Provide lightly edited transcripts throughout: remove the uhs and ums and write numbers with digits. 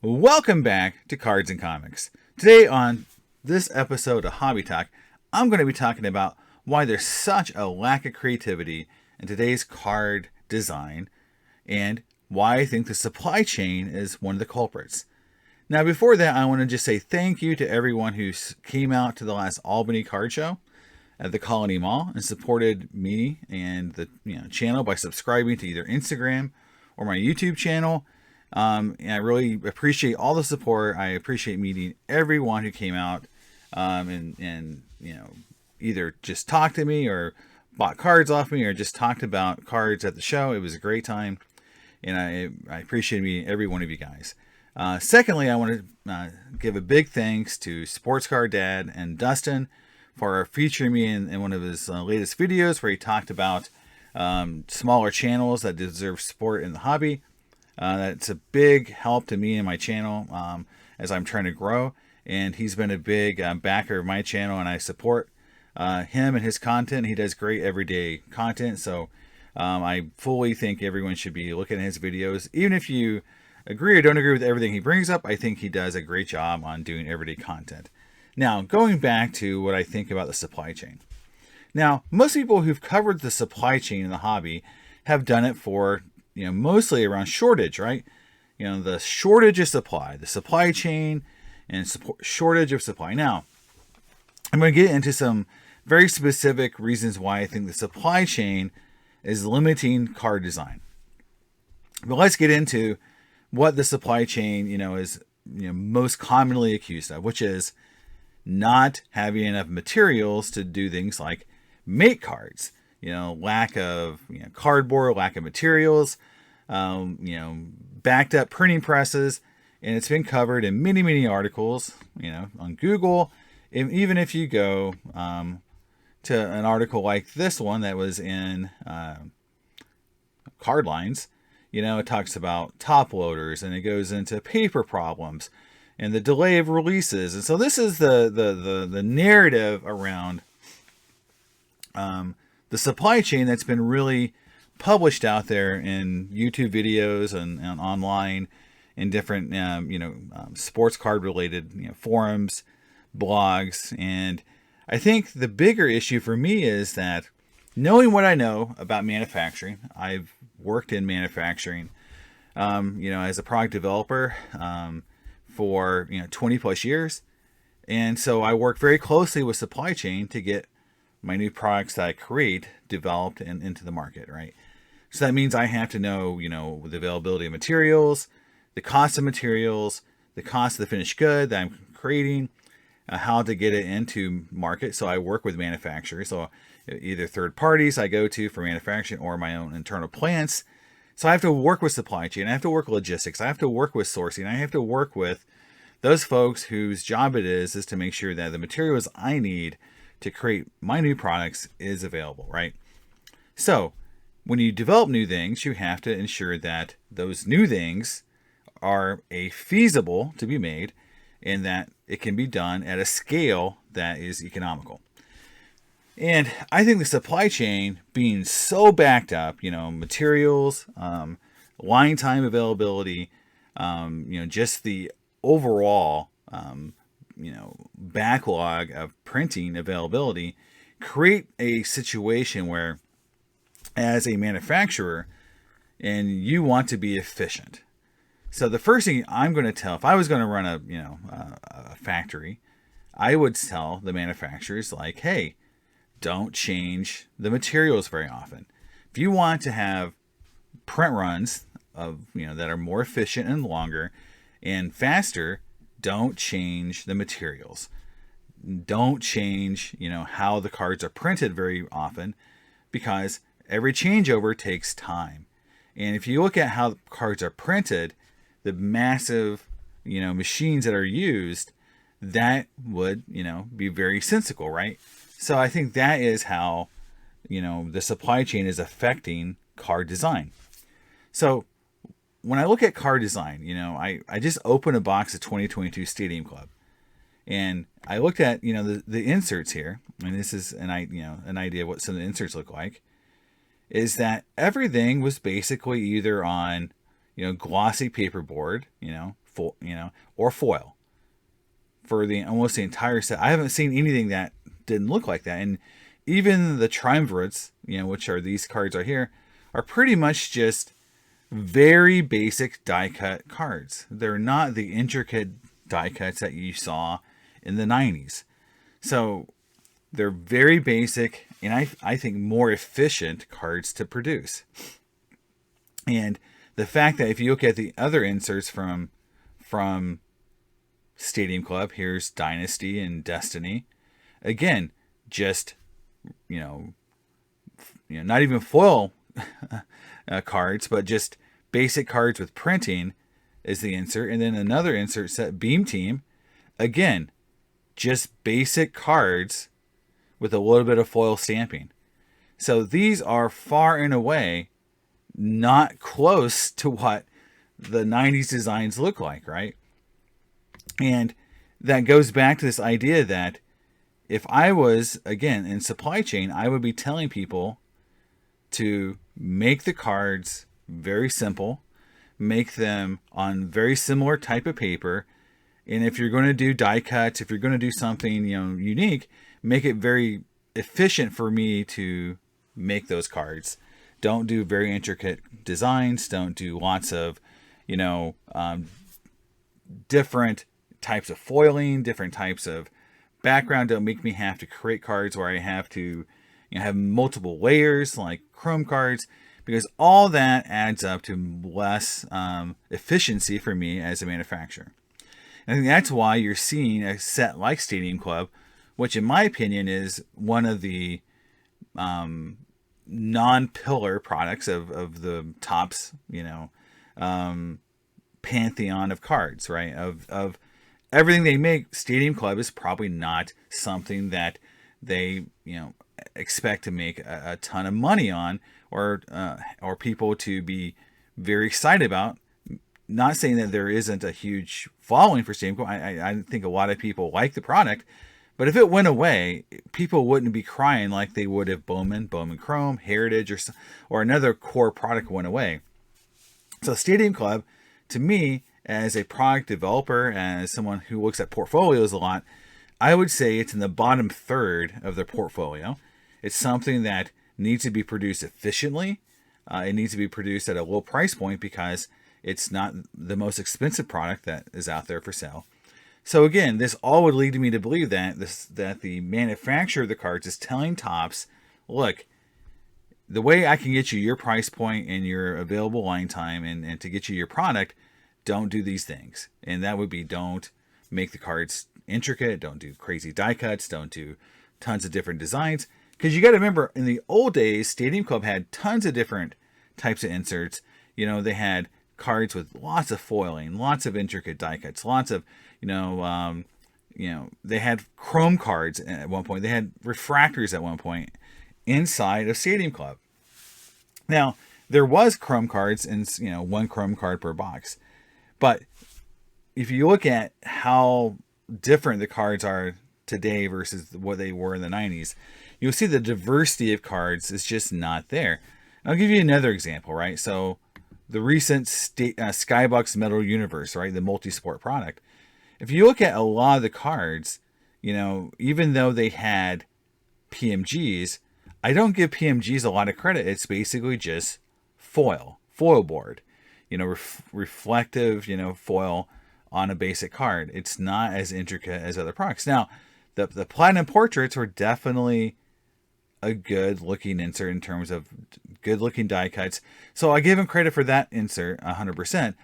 Welcome back to Cards and Comics. Today on this episode of Hobby Talk, I'm going to be talking about why there's such a lack of creativity in today's card design and why I think the supply chain is one of the culprits. Now, before that, I want to just say thank you to everyone who came out to the last Albany card show at the Colony Mall and supported me and the channel by subscribing to either Instagram or my YouTube channel. And I really appreciate all the support. I appreciate meeting everyone who came out and either just talked to me or bought cards off me or just talked about cards at the show. It was a great time, and I appreciate meeting every one of you guys. Secondly, I want to give a big thanks to Sports Card Dad and Dustin for featuring me in one of his latest videos where he talked about smaller channels that deserve support in the hobby. That's a big help to me and my channel as I'm trying to grow. And he's been a big backer of my channel, and I support him and his content. He does great everyday content. So I fully think everyone should be looking at his videos. Even if you agree or don't agree with everything he brings up, I think he does a great job on doing everyday content. Now, going back to what I think about the supply chain. Now, most people who've covered the supply chain in the hobby have done it for mostly around shortage, right? The shortage of supply, the supply chain, and shortage of supply. Now, I'm going to get into some very specific reasons why I think the supply chain is limiting card design. But let's get into what the supply chain, is most commonly accused of, which is not having enough materials to do things like make cards. Lack of cardboard, lack of materials, backed up printing presses, and it's been covered in many, many articles, on Google. And even if you go to an article like this one that was in Cardlines, it talks about top loaders, and it goes into paper problems and the delay of releases. And so this is the narrative around the supply chain that's been really published out there in YouTube videos and online in different sports card related forums, blogs. And I think the bigger issue for me is that knowing what I know about manufacturing, I've worked in manufacturing as a product developer for 20 plus years, and so I work very closely with supply chain to get my new products that I create developed and into the market, right? So that means I have to know, the availability of materials, the cost of materials, the cost of the finished good that I'm creating, how to get it into market. So I work with manufacturers, so either third parties I go to for manufacturing or my own internal plants. So I have to work with supply chain, I have to work with logistics, I have to work with sourcing, I have to work with those folks whose job it is to make sure that the materials I need to create my new products is available, right? So when you develop new things, you have to ensure that those new things are feasible to be made and that it can be done at a scale that is economical. And I think the supply chain being so backed up, materials, line time availability, just the overall, backlog of printing availability create a situation where as a manufacturer and you want to be efficient. So the first thing I'm going to tell, if I was going to run a factory, I would tell the manufacturers like, hey, don't change the materials very often. If you want to have print runs of that are more efficient and longer and faster, don't change the materials. Don't change, how the cards are printed very often, because every changeover takes time. And if you look at how cards are printed, the massive, machines that are used, that would, be very sensical, right? So I think that is how, the supply chain is affecting card design. So when I look at card design, I just opened a box of 2022 Stadium Club, and I looked at, the inserts here, and this is an idea of what some of the inserts look like, is that everything was basically either on, glossy paperboard, or foil for almost the entire set. I haven't seen anything that didn't look like that. And even the triumvirates, which are these cards right here, are pretty much just very basic die cut cards. They're not the intricate die cuts that you saw in the 90s. So they're very basic, and I think more efficient cards to produce. And the fact that if you look at the other inserts from Stadium Club, here's Dynasty and Destiny. Again, just not even foil cards, but just basic cards with printing is the insert. And then another insert set, Beam Team. Again, just basic cards with a little bit of foil stamping. So these are far and away not close to what the 90s designs look like, right? And that goes back to this idea that if I was, again, in supply chain, I would be telling people to make the cards very simple, make them on very similar type of paper, and if you're going to do die cuts, if you're going to do something unique, make it very efficient for me to make those cards. Don't do very intricate designs. Don't do lots of different types of foiling, different types of background. Don't make me have to create cards where I have to have multiple layers like chrome cards, because all that adds up to less efficiency for me as a manufacturer. And I think that's why you're seeing a set like Stadium Club, which in my opinion is one of the non-pillar products of the Topps, pantheon of cards, right? Of everything they make, Stadium Club is probably not something that they, expect to make a ton of money on, or people to be very excited about. Not saying that there isn't a huge following for Stadium Club. I think a lot of people like the product, but if it went away, people wouldn't be crying like they would if Bowman Chrome, Heritage, or another core product went away. So Stadium Club, to me, as a product developer, as someone who looks at portfolios a lot, I would say it's in the bottom third of their portfolio. It's something that needs to be produced efficiently. It needs to be produced at a low price point because it's not the most expensive product that is out there for sale. So again, this all would lead me to believe that the manufacturer of the cards is telling Topps, look, the way I can get you your price point and your available line time and to get you your product, don't do these things. And that would be, don't make the cards intricate, don't do crazy die cuts, don't do tons of different designs. Because you got to remember, in the old days, Stadium Club had tons of different types of inserts. They had cards with lots of foiling, lots of intricate die cuts, lots of, they had chrome cards at one point. They had refractors at one point inside of Stadium Club. Now, there was chrome cards in, one chrome card per box. But if you look at how different the cards are today versus what they were in the 90s, you'll see the diversity of cards is just not there. I'll give you another example, right? So the recent Skybox Metal Universe, right? The multi-sport product. If you look at a lot of the cards, even though they had PMGs, I don't give PMGs a lot of credit. It's basically just foil board, reflective, foil on a basic card. It's not as intricate as other products. Now, the Platinum Portraits were definitely a good looking insert in terms of good looking die cuts. So I give them credit for that insert 100%.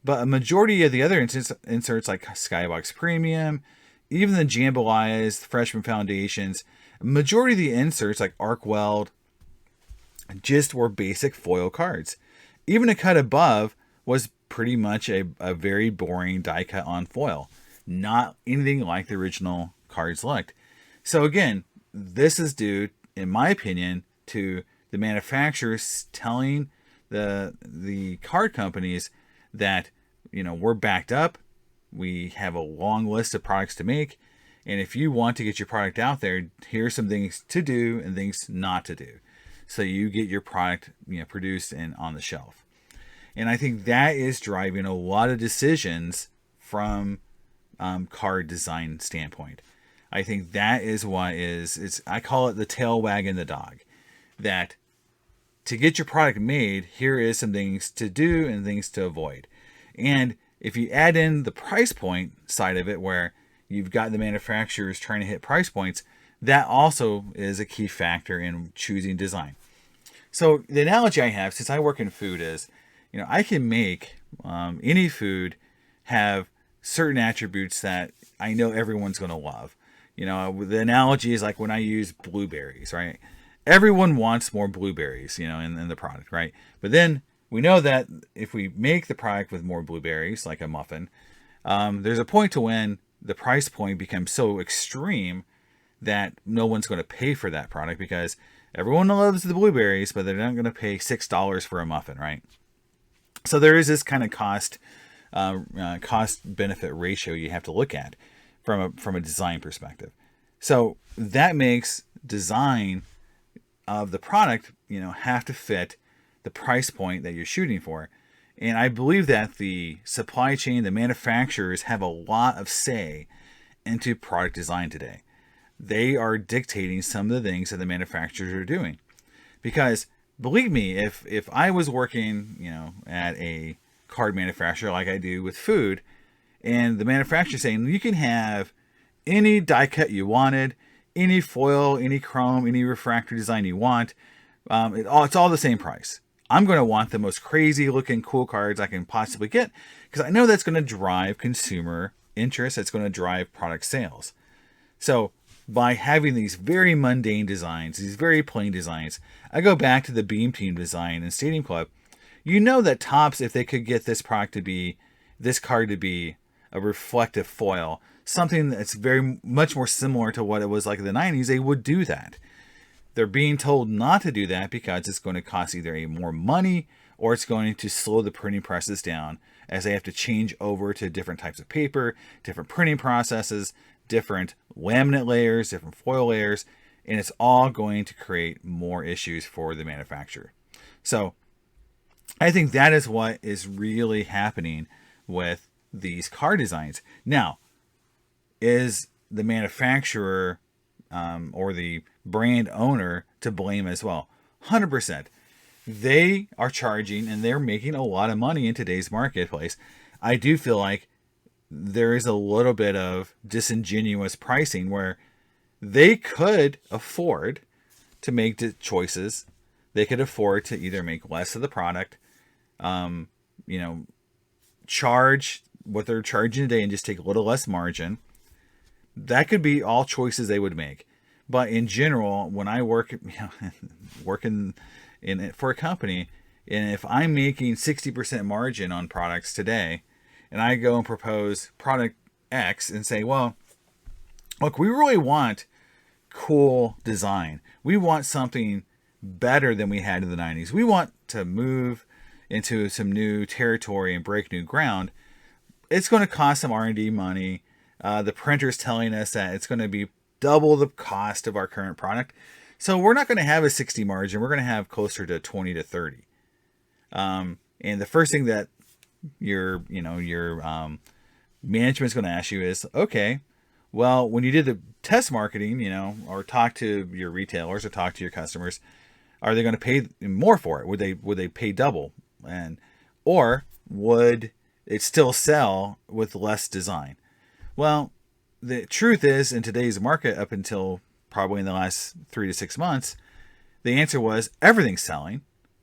But a majority of the other inserts like Skybox Premium, even the Jambalayas, Freshman Foundations, majority of the inserts like Arc Weld just were basic foil cards. Even a cut above was pretty much a very boring die cut on foil. Not anything like the original cards looked. So again, this is due, in my opinion, to the manufacturers telling the card companies that, we're backed up. We have a long list of products to make. And if you want to get your product out there, here's some things to do and things not to do, so you get your product produced and on the shelf. And I think that is driving a lot of decisions from card design standpoint. I think that is what is, I call it the tail wagging the dog. That to get your product made, here is some things to do and things to avoid. And if you add in the price point side of it, where you've got the manufacturers trying to hit price points, that also is a key factor in choosing design. So the analogy I have, since I work in food, is, I can make any food have certain attributes that I know everyone's going to love. The analogy is like when I use blueberries, right? Everyone wants more blueberries, in the product, right? But then we know that if we make the product with more blueberries, like a muffin, there's a point to when the price point becomes so extreme that no one's going to pay for that product, because everyone loves the blueberries, but they're not going to pay $6 for a muffin, right? So there is this kind of cost benefit ratio you have to look at from a design perspective. So that makes design of the product, have to fit the price point that you're shooting for. And I believe that the supply chain, the manufacturers, have a lot of say into product design today. They are dictating some of the things that the manufacturers are doing. Because believe me, if I was working, at a card manufacturer like I do with food, and the manufacturer saying you can have any die cut you wanted, any foil, any chrome, any refractory design you want, it's all the same price. I'm going to want the most crazy looking cool cards I can possibly get, because I know that's going to drive consumer interest. It's going to drive product sales. So by having these very mundane designs, these very plain designs, I go back to the Beam Team design in Stadium Club. That Topps, if they could get this card to be a reflective foil, something that's very much more similar to what it was like in the 90s, they would do that. They're being told not to do that because it's going to cost either more money, or it's going to slow the printing presses down, as they have to change over to different types of paper, different printing processes, different laminate layers, different foil layers, and it's all going to create more issues for the manufacturer. So I think that is what is really happening with these car designs. Now, is the manufacturer or the brand owner to blame as well? 100%. They are charging and they're making a lot of money in today's marketplace. I do feel like there is a little bit of disingenuous pricing where they could afford to make the choices. They could afford to either make less of the product, charge what they're charging today and just take a little less margin. That could be all choices they would make. But in general, when I working for a company, and if I'm making 60% margin on products today, and I go and propose product X and say, well, look, we really want cool design. We want something better than we had in the 90s. We want to move into some new territory and break new ground. It's going to cost some R&D money. The printer's telling us that it's going to be double the cost of our current product. So we're not going to have a 60 margin. We're going to have closer to 20 to 30. And the first thing that your management's going to ask you is, okay, well, when you did the test marketing, or talk to your retailers or talk to your customers, are they going to pay more for it? Would they pay double? Or would it still sell with less design? Well, the truth is, in today's market, up until probably in the last 3 to 6 months, the answer was everything's selling,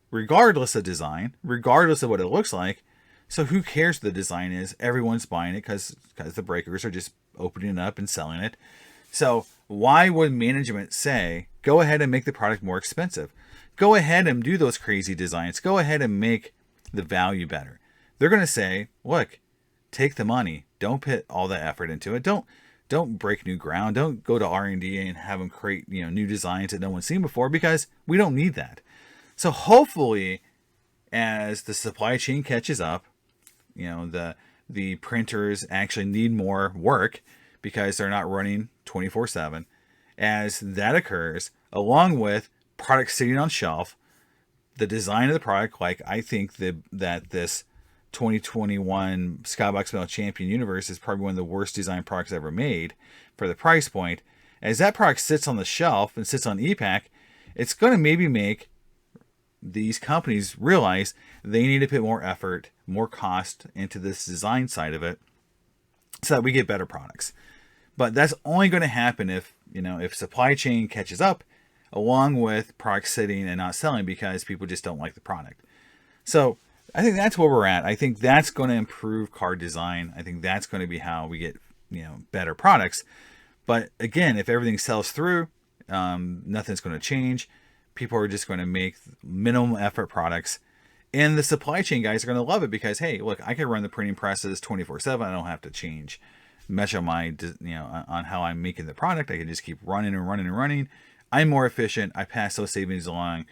regardless of design, regardless of what it looks like. So who cares what the design is? Everyone's buying it because the breakers are just opening it up and selling it. So why would management say, go ahead and make the product more expensive? Go ahead and do those crazy designs. Go ahead and make the value better. They're going to say, look, take the money. Don't put all that effort into it. Don't break new ground. Don't go to R&D and have them create new designs that no one's seen before, because we don't need that. So hopefully, as the supply chain catches up, the printers actually need more work because they're not running 24/7. As that occurs, along with products sitting on shelf, the design of the product, like I think that this 2021 Skybox Mail Champion Universe is probably one of the worst design products ever made for the price point. As that product sits on the shelf and sits on ePack, it's going to maybe make these companies realize they need to put more effort, more cost into this design side of it so that we get better products. But that's only going to happen if, if supply chain catches up along with products sitting and not selling because people just don't like the product. So I think that's where we're at. I think that's going to improve card design. I think that's going to be how we get, better products. But again, if everything sells through, nothing's going to change. People are just going to make minimum effort products. And the supply chain guys are going to love it because, hey, look, I can run the printing presses 24/7. I don't have to change much of my, on how I'm making the product. I can just keep running and running and running. I'm more efficient. I pass those savings along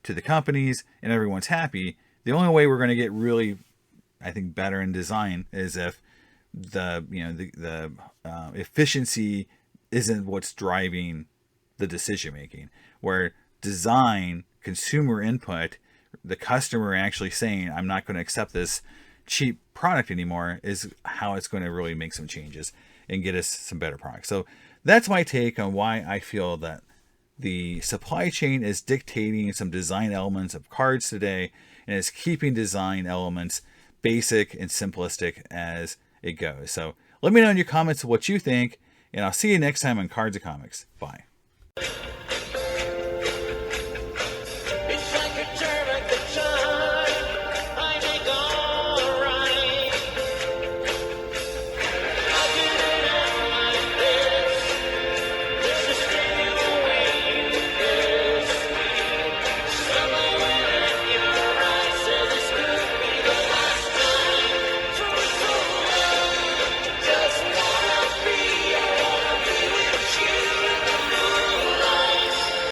to the companies and everyone's happy. The only way we're going to get really, I think, better in design is if the efficiency isn't what's driving the decision making, where design, consumer input, the customer actually saying, I'm not going to accept this cheap product anymore, is how it's going to really make some changes and get us some better products. So that's my take on why I feel that the supply chain is dictating some design elements of cards today and is keeping design elements basic and simplistic as it goes. So let me know in your comments what you think, and I'll see you next time on Cards and Comics. Bye.